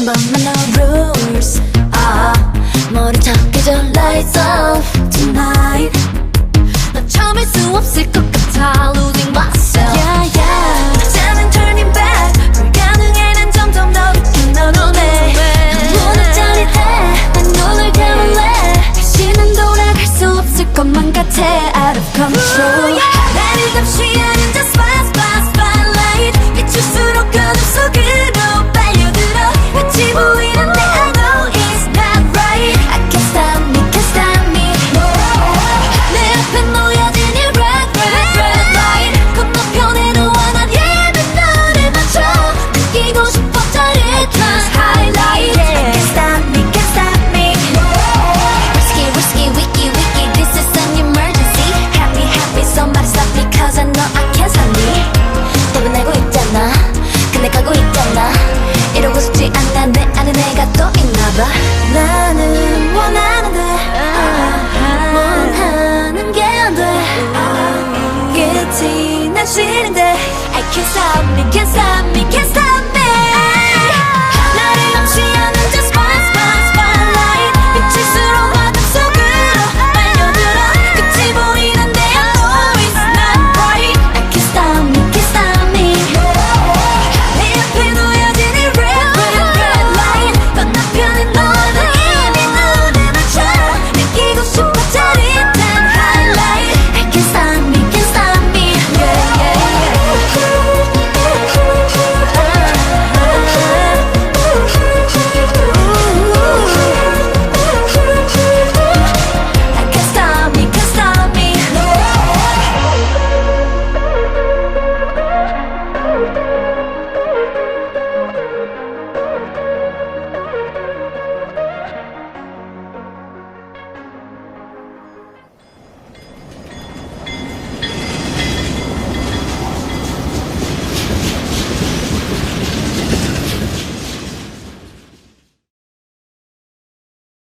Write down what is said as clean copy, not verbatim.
한 번만 no rules 머리 탁해져 lights off tonight 너 참을 수 없을 것 같아 losing myself yeah yeah 이제는 turning back 불가능해 난 점점 더 깊은 너 눈에 문은 짜릿해 난 눈을 감을래 다시는 돌아갈 수 없을 것만 같아 out of control 나를 감시하는 just spotlight 비출수록 어둠 속으로 빨려들어 같이 보이는데 I know it's not right I can't stop me, can't stop me 내 앞에 놓여진 이 red light 건너편에 너와 난 예쁜 너를 맞춰 느끼고 싶어 짜릿한 highlight I can't stop me, can't stop me risky, wiki this is an emergency happy somebody stop me cause I know I can't stop me 답은 알고 있잖아 근데 가고 있잖아 이러고 싶지 않아 내 안에 내가 또 있나봐 나는 원하는데 원하는 게 안 돼 끝이 난 싫은데 I can't stop me, can't stop me, can't stop